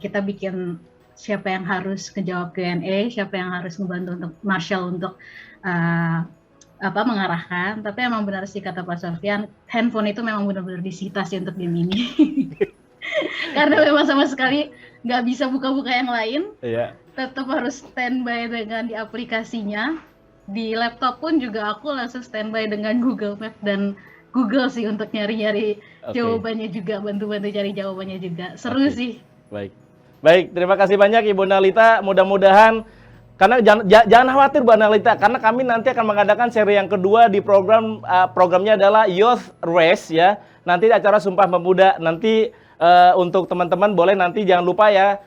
kita bikin siapa yang harus ngejawab Q&A, siapa yang harus membantu untuk Marshall untuk mengarahkan. Tapi emang benar sih kata Pak Sofyan, handphone itu memang benar-benar disita sih untuk game ini. Karena memang sama sekali nggak bisa buka-buka yang lain. Tetap harus standby dengan di aplikasinya. Di laptop pun juga aku langsung standby dengan Google Maps dan Google sih untuk nyari-nyari jawabannya juga, bantu-bantu cari jawabannya juga. Seru sih. Baik, terima kasih banyak Ibu Analita. Mudah-mudahan, karena jangan khawatir Bu Analita, karena kami nanti akan mengadakan seri yang kedua di programnya adalah Youth Race ya. Nanti acara Sumpah Pemuda. Nanti untuk teman-teman boleh nanti jangan lupa ya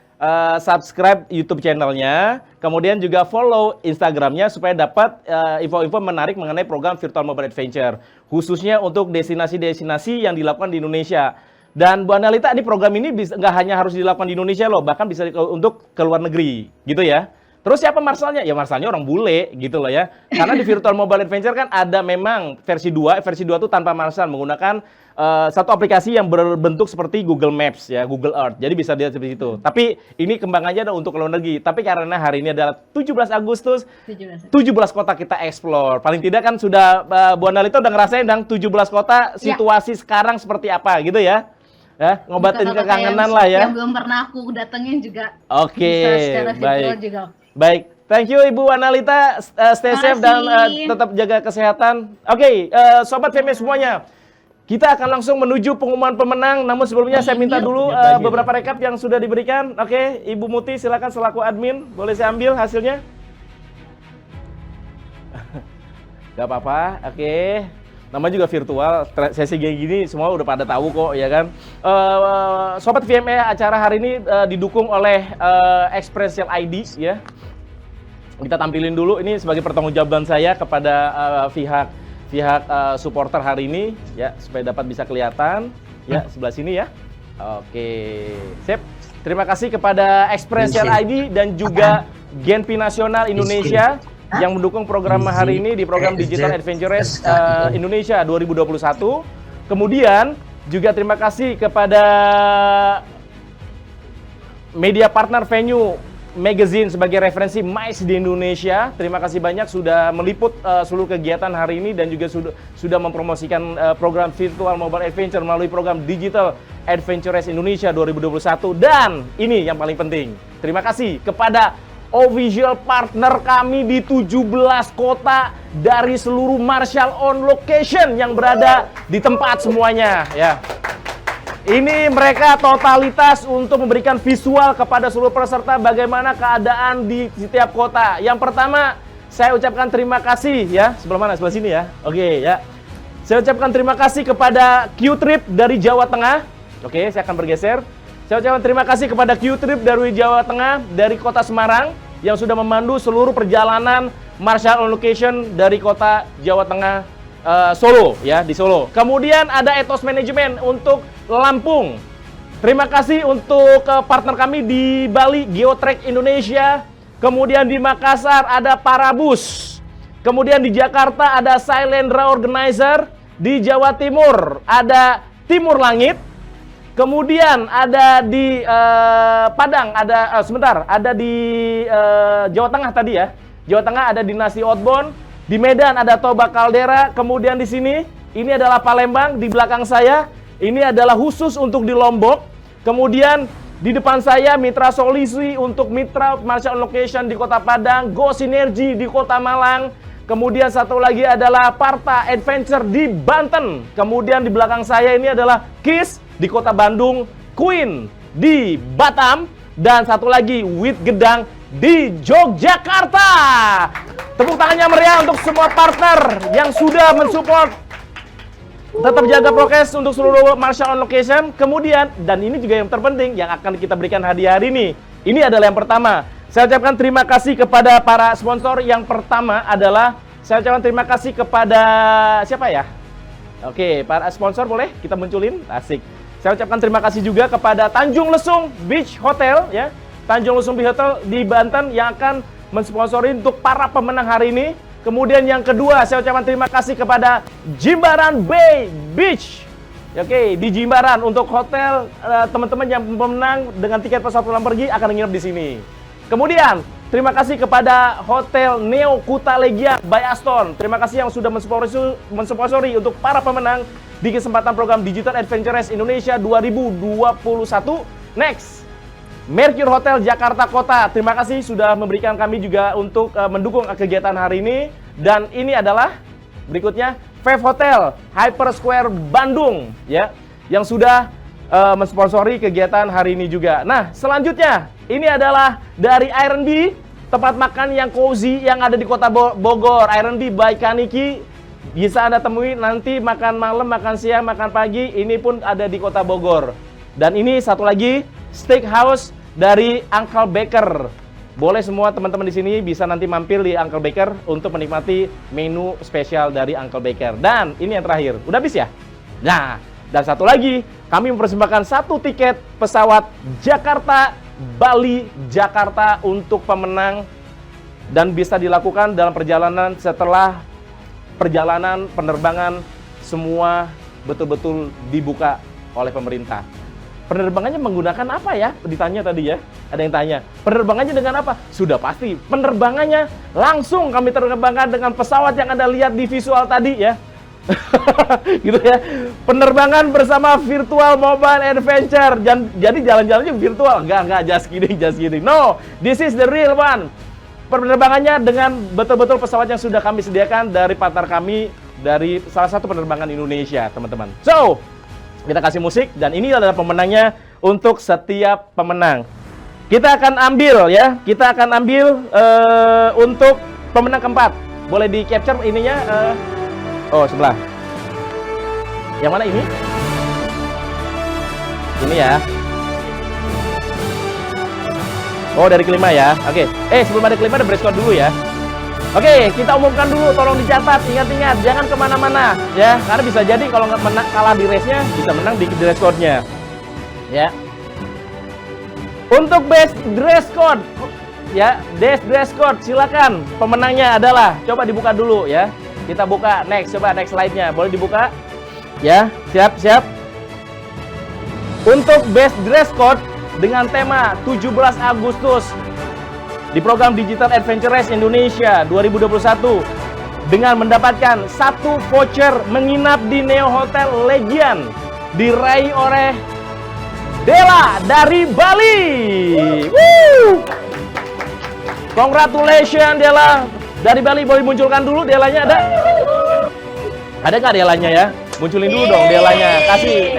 subscribe YouTube channelnya, kemudian juga follow Instagramnya supaya dapat info-info menarik mengenai program Virtual Mobile Adventure, khususnya untuk destinasi-destinasi yang dilakukan di Indonesia. Dan Bu Analita, ini program ini nggak hanya harus dilakukan di Indonesia loh, bahkan bisa untuk ke luar negeri, gitu ya. Terus siapa Marshallnya? Ya Marshallnya orang bule gitu loh ya. Karena di Virtual Mobile Adventure kan ada memang versi 2 itu tanpa Marshall, menggunakan satu aplikasi yang berbentuk seperti Google Maps ya, Google Earth. Jadi bisa dilihat seperti itu. Tapi ini kembangannya ada untuk luar negeri. Tapi karena hari ini adalah 17 Agustus, 17 kota kita explore. Paling tidak kan sudah Bu Analita udah ngerasain dang 17 kota situasi sekarang seperti apa gitu ya. Ya, ngobatin kekangenan lah ya. Yang belum pernah aku datengin juga. Oke, secara virtual juga. Baik, thank you Ibu Analita, stay safe dan tetap jaga kesehatan. Oke, Sobat VMS semuanya, kita akan langsung menuju pengumuman pemenang. Namun sebelumnya saya minta dulu beberapa rekap yang sudah diberikan. Oke, Ibu Muti silakan selaku admin, boleh saya ambil hasilnya? Gak apa-apa, oke. Nama juga virtual, sesi kayak gini semua udah pada tahu kok ya kan. Sobat VME, acara hari ini didukung oleh Expressial ID ya. Kita tampilin dulu ini sebagai pertanggungjawaban saya kepada pihak supporter hari ini ya, supaya dapat bisa kelihatan ya sebelah sini ya. Oke, sip. Terima kasih kepada Expressial ID dan juga Genpi Nasional Indonesia yang mendukung program hari ini di program Digital Adventures Indonesia 2021. Kemudian juga terima kasih kepada media partner Venue Magazine sebagai referensi MICE di Indonesia. Terima kasih banyak sudah meliput seluruh kegiatan hari ini dan juga sudah mempromosikan program Virtual Mobile Adventure melalui program Digital Adventures Indonesia 2021. Dan ini yang paling penting, terima kasih kepada official partner kami di 17 kota dari seluruh Marshall on location yang berada di tempat semuanya ya. Ini mereka totalitas untuk memberikan visual kepada seluruh peserta bagaimana keadaan di setiap kota. Yang pertama, saya ucapkan terima kasih ya. Sebelah mana? Sebelah sini ya. Oke ya. Saya ucapkan terima kasih kepada Q-Trip dari Jawa Tengah. Oke, saya akan bergeser. Saya ucapkan terima kasih kepada Q-Trip dari Jawa Tengah, dari kota Semarang, yang sudah memandu seluruh perjalanan Marshall on location dari kota Jawa Tengah, Solo, ya, di Solo. Kemudian ada Ethos Management untuk Lampung. Terima kasih untuk partner kami di Bali, Geotrack Indonesia. Kemudian di Makassar ada Parabus. Kemudian di Jakarta ada Silendra Organizer. Di Jawa Timur ada Timur Langit. Kemudian ada di Padang, ada di Jawa Tengah tadi ya. Jawa Tengah ada Dinasti Outbound. Di Medan ada Toba Caldera. Kemudian di sini, ini adalah Palembang di belakang saya. Ini adalah khusus untuk di Lombok. Kemudian di depan saya Mitra Solusi untuk Mitra Marshall Location di Kota Padang, Go Sinergi di Kota Malang. Kemudian satu lagi adalah Parta Adventure di Banten. Kemudian di belakang saya ini adalah Kiss di Kota Bandung, Queen di Batam, dan satu lagi Wit Gedang di Yogyakarta. Tepuk tangannya meriah untuk semua partner yang sudah mensupport. Tetap jaga prokes untuk seluruh Marshall on location. Kemudian, dan ini juga yang terpenting yang akan kita berikan hadiah hari ini. Ini adalah yang pertama. Saya ucapkan terima kasih kepada para sponsor. Yang pertama adalah saya ucapkan terima kasih kepada siapa ya? Oke, para sponsor boleh kita munculin? Asik. Saya ucapkan terima kasih juga kepada Tanjung Lesung Beach Hotel ya. Tanjung Lesung Beach Hotel di Banten yang akan mensponsori untuk para pemenang hari ini. Kemudian yang kedua, saya ucapkan terima kasih kepada Jimbaran Bay Beach. Oke, di Jimbaran untuk hotel teman-teman yang pemenang dengan tiket pesawat pulang pergi akan nginep di sini. Kemudian, terima kasih kepada Hotel Neo Kuta Legian by Aston. Terima kasih yang sudah mensponsori untuk para pemenang di kesempatan program Digital Adventure Race Indonesia 2021. Next, Mercure Hotel Jakarta Kota. Terima kasih sudah memberikan kami juga untuk mendukung kegiatan hari ini. Dan ini adalah berikutnya Fave Hotel Hyper Square Bandung ya, yang sudah mensponsori kegiatan hari ini juga. Nah, selanjutnya ini adalah dari Iron Bee, tempat makan yang cozy yang ada di Kota Bogor. Iron Bee by Kaniki. Bisa Anda temui nanti makan malam, makan siang, makan pagi. Ini pun ada di Kota Bogor. Dan ini satu lagi Steakhouse dari Uncle Baker. Boleh semua teman-teman di sini bisa nanti mampir di Uncle Baker untuk menikmati menu spesial dari Uncle Baker. Dan ini yang terakhir. Udah habis ya? Nah, dan satu lagi, kami mempersembahkan satu tiket pesawat Jakarta Bali Jakarta untuk pemenang, dan bisa dilakukan dalam perjalanan setelah perjalanan penerbangan semua betul-betul dibuka oleh pemerintah. Penerbangannya menggunakan apa ya? Ditanya tadi ya. Ada yang tanya. Penerbangannya dengan apa? Sudah pasti. Penerbangannya langsung kami terbangkan dengan pesawat yang Anda lihat di visual tadi ya. Gitu ya. Penerbangan bersama Virtual Mobile Adventure. Jadi jalan-jalannya virtual. Enggak, just kidding. No, this is the real one. Penerbangannya dengan betul-betul pesawat yang sudah kami sediakan dari partner kami dari salah satu penerbangan Indonesia, teman-teman. So, kita kasih musik dan ini adalah pemenangnya untuk setiap pemenang. Kita akan ambil ya, untuk pemenang keempat. Boleh di capture ininya? Oh, sebelah. Yang mana ini? Ini ya. Oh, dari kelima ya. Oke. Sebelum ada kelima ada dress code dulu ya. Oke, kita umumkan dulu, tolong dicatat, ingat-ingat, jangan kemana-mana ya, karena bisa jadi kalau nggak menang kalah di race-nya, bisa menang di dress code-nya ya. Untuk best dress code ya, dress code silakan, pemenangnya adalah, coba dibuka dulu ya, kita buka, next slide-nya, boleh dibuka ya, siap. Untuk best dress code dengan tema 17 Agustus di program Digital Adventure Race Indonesia 2021 dengan mendapatkan satu voucher menginap di Neo Hotel Legian diraih oleh Dela dari Bali. Woo! Congratulations Dela dari Bali. Boleh munculkan dulu Delanya, ada? Ada nggak Delanya ya? Munculin dulu dong Delanya. Kasih.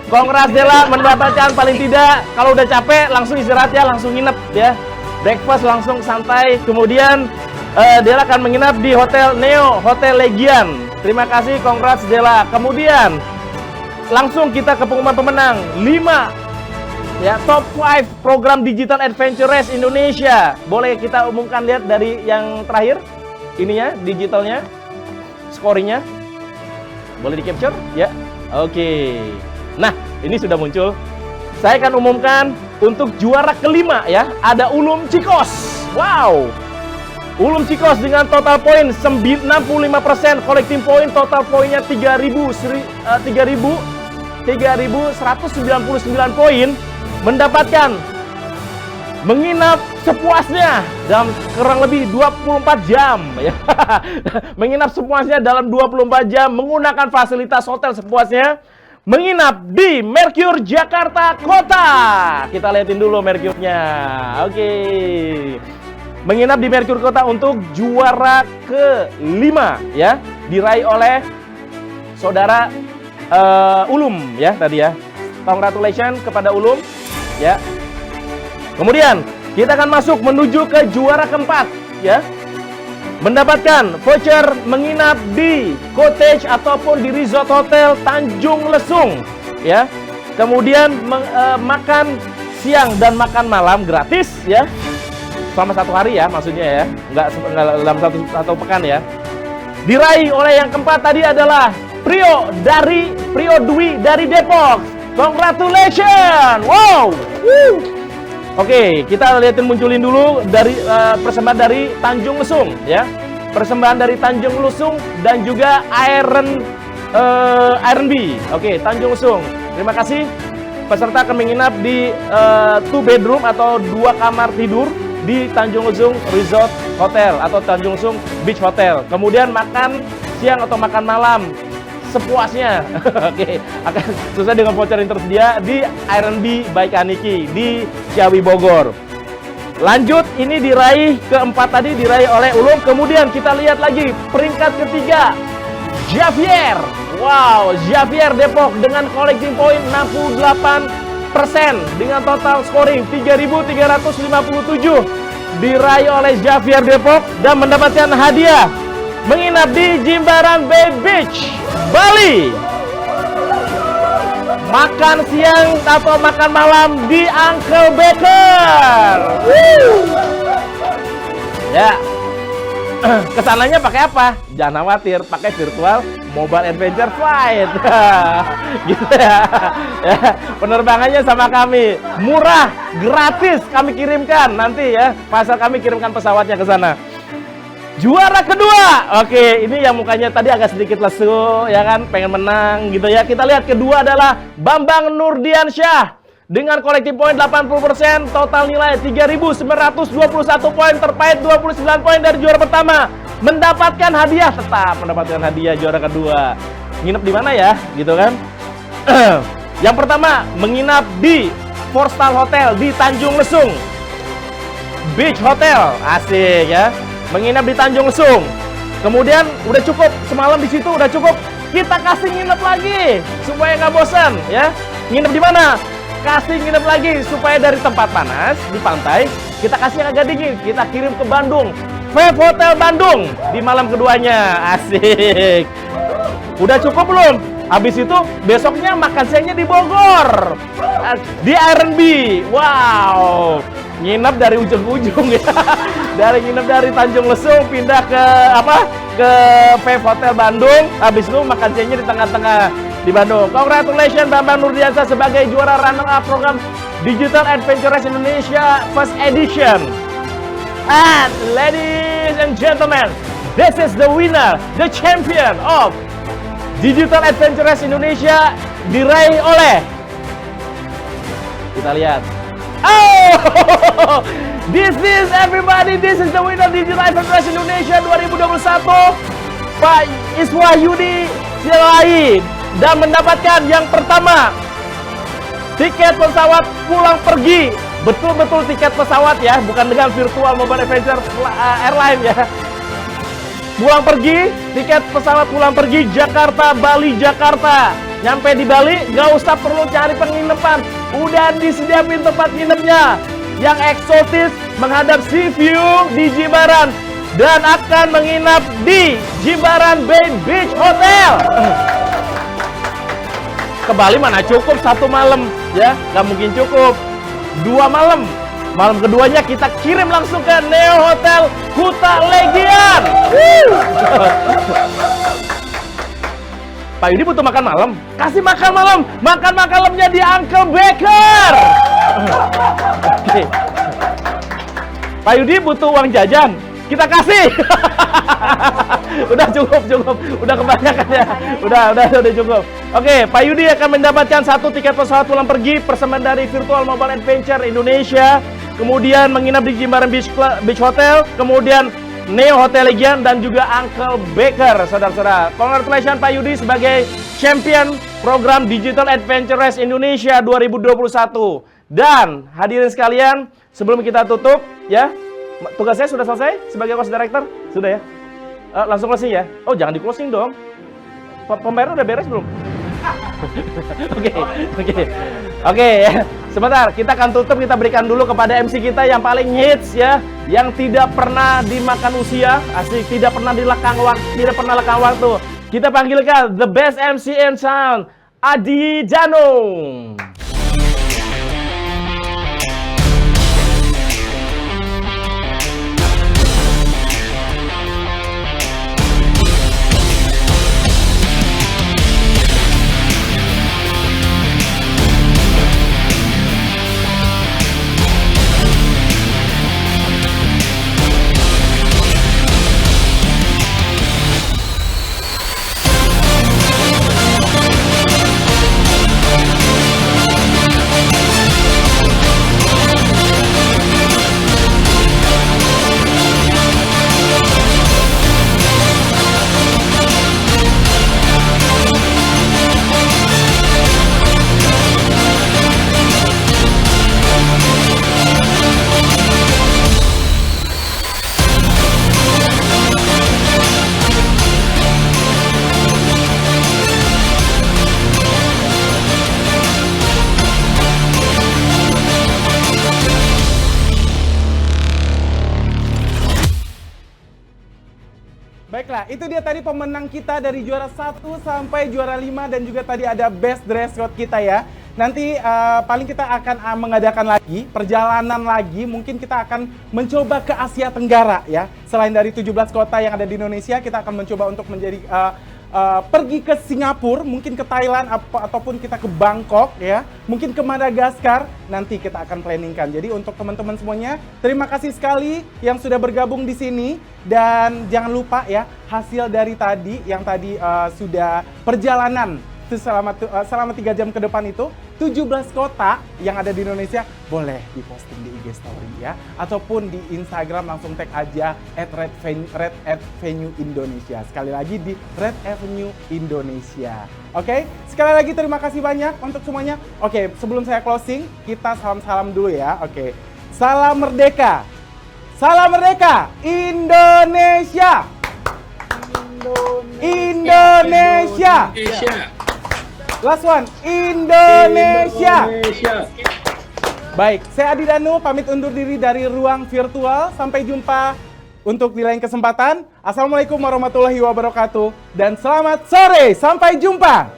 Congrats Dela mendapatkan paling tidak kalau udah capek langsung istirahat ya, langsung nginep ya. Breakfast langsung santai. Kemudian Dela akan menginap di Hotel Neo, Hotel Legian. Terima kasih, congrats Dela. Kemudian langsung kita ke pengumuman pemenang 5 ya, top 5 program Digital Adventure Race Indonesia. Boleh kita umumkan, lihat dari yang terakhir ininya, digitalnya, scoringnya. Boleh di capture ya. Oke. Nah, ini sudah muncul. Saya akan umumkan untuk juara kelima ya. Ada Ulum Cikos. Wow. Ulum Cikos dengan total poin 65%, collecting point total poinnya 3.199 poin, mendapatkan menginap sepuasnya dalam kurang lebih 24 jam ya. Menginap sepuasnya dalam 24 jam menggunakan fasilitas hotel sepuasnya. Menginap di Mercure Jakarta Kota. Kita lihatin dulu Mercure-nya. Oke. menginap di Merkur Kota untuk juara ke-5 ya, diraih oleh saudara Ulum ya tadi ya. Congratulations kepada Ulum ya. Kemudian kita akan masuk menuju ke juara ke-4 ya. Mendapatkan voucher menginap di cottage ataupun di resort hotel Tanjung Lesung ya. Kemudian makan siang dan makan malam gratis ya. Selama 1 hari ya maksudnya ya. Enggak dalam satu pekan ya. Diraih oleh yang keempat tadi adalah Prio Dwi dari Depok. Congratulations. Wow. Oke, kita lihatin munculin dulu dari persembahan dari Tanjung Lesung ya. Persembahan dari Tanjung Lesung dan juga Iron B. Oke, Tanjung Lesung. Terima kasih. Peserta akan menginap di 2 bedroom atau 2 kamar tidur di Tanjung Lesung Resort Hotel atau Tanjung Lesung Beach Hotel. Kemudian makan siang atau makan malam sepuasnya. Oke, akan sesuai dengan voucher yang tersedia di Iron B by Kaniki di Ciawi Bogor. Lanjut, ini diraih keempat tadi diraih oleh Ulum. Kemudian kita lihat lagi peringkat ketiga Javier. Wow, Javier Depok dengan collecting point 68% dengan total scoring 3.357 diraih oleh Javier Depok dan mendapatkan hadiah menginap di Jimbaran Bay Beach, Bali. Makan siang atau makan malam di Uncle Baker. Ya. Kesananya pakai apa? Jangan khawatir, pakai virtual mobile adventure flight. Gitu ya. Ya. Penerbangannya sama kami. Murah, gratis kami kirimkan nanti ya. Pasal kami kirimkan pesawatnya ke sana. Juara kedua, oke, ini yang mukanya tadi agak sedikit lesu, ya kan, pengen menang gitu ya. Kita lihat kedua adalah Bambang Nurdiansyah dengan collective point 80%, total nilai 3.921 poin, terpait 29 poin dari juara pertama. Mendapatkan hadiah, tetap mendapatkan hadiah juara kedua. Nginep di mana ya, gitu kan? Yang pertama, menginap di 4-star hotel di Tanjung Lesung Beach Hotel, asik ya. Menginap di Tanjung Lesung. Kemudian udah cukup semalam di situ, udah cukup. Kita kasih nginep lagi supaya nggak bosan ya. Nginep di mana? Kasih nginep lagi supaya dari tempat panas di pantai kita kasih yang agak dingin. Kita kirim ke Bandung, Vibe Hotel Bandung di malam keduanya. Asik. Udah cukup belum? Habis itu besoknya makan siangnya di Bogor di Iron B. Wow. Nginep dari ujung ke ujung ya. Nginep dari Tanjung Lesung pindah ke ke Vibe Hotel Bandung. Habis itu makan siangnya di tengah-tengah di Bandung. Congratulations Bambang Nurdiansyah sebagai juara runner up program Digital Adventure Race Indonesia First Edition. And ladies and gentlemen, this is the winner, the champion of Digital Adventure Race Indonesia diraih oleh, kita lihat. Oh, this is everybody. This is the winner Digital Adventure Race Indonesia 2021, Pak Iswahyudi Silai, dan mendapatkan yang pertama tiket pesawat pulang pergi. Betul-betul tiket pesawat ya, bukan dengan virtual mobile adventure airline ya. Pulang pergi, tiket pesawat pulang pergi Jakarta, Bali, Jakarta. Nyampe di Bali, nggak usah perlu cari penginapan. Udah disediain tempat nginepnya yang eksotis menghadap sea view di Jimbaran dan akan menginap di Jimbaran Bay Beach Hotel. Ke Bali mana cukup 1 malam ya, nggak mungkin cukup 2 malam. Malam keduanya kita kirim langsung ke Neo Hotel Kuta Legian. Pak Yudi butuh makan malam, kasih makan malam. Makan malamnya di Uncle Baker. Oke. Pak Yudi butuh uang jajan, kita kasih. Udah cukup, udah kebanyakan ya. Udah cukup. Oke, Pak Yudi akan mendapatkan 1 tiket pesawat pulang pergi persembahan dari Virtual Mobile Adventure Indonesia. Kemudian menginap di Jimbaran Beach Hotel, kemudian Neo Hotel Legian dan juga Uncle Baker, saudara-saudara. Congratulations Pak Yudi sebagai champion program Digital Adventure Race Indonesia 2021. Dan hadirin sekalian, sebelum kita tutup ya, Tugas saya sudah selesai sebagai course director? Sudah ya? Langsung closing ya? Oh, jangan di closing dong. Pembayaran udah beres belum? Oke, sebentar, kita akan tutup, kita berikan dulu kepada MC kita yang paling hits ya, yang tidak pernah dimakan usia, asik, tidak pernah lekang waktu. Kita panggilkan the best MC in sound, Adi Janung. Baiklah, itu dia tadi pemenang kita dari juara 1 sampai juara 5 dan juga tadi ada best dress code kita ya. Nanti paling kita akan mengadakan lagi, perjalanan lagi, mungkin kita akan mencoba ke Asia Tenggara ya. Selain dari 17 kota yang ada di Indonesia, kita akan mencoba untuk menjadi pergi ke Singapura, mungkin ke Thailand ataupun kita ke Bangkok ya, mungkin ke Madagaskar, nanti kita akan planningkan. Jadi untuk teman-teman semuanya, terima kasih sekali yang sudah bergabung di sini dan jangan lupa ya, hasil dari tadi yang tadi sudah perjalanan selama 3 jam ke depan itu 17 kota yang ada di Indonesia boleh diposting di IG Story ya, ataupun di Instagram langsung tag aja @Red@Venue Indonesia. Sekali lagi di Red Avenue Indonesia. Oke, sekali lagi terima kasih banyak untuk semuanya. Oke, sebelum saya closing, kita salam-salam dulu ya. Oke, salam merdeka, salam merdeka, Indonesia, Indonesia. Last one, Indonesia. Baik, saya Adi Danu pamit undur diri dari ruang virtual. Sampai jumpa untuk di lain kesempatan. Assalamualaikum warahmatullahi wabarakatuh dan selamat sore. Sampai jumpa.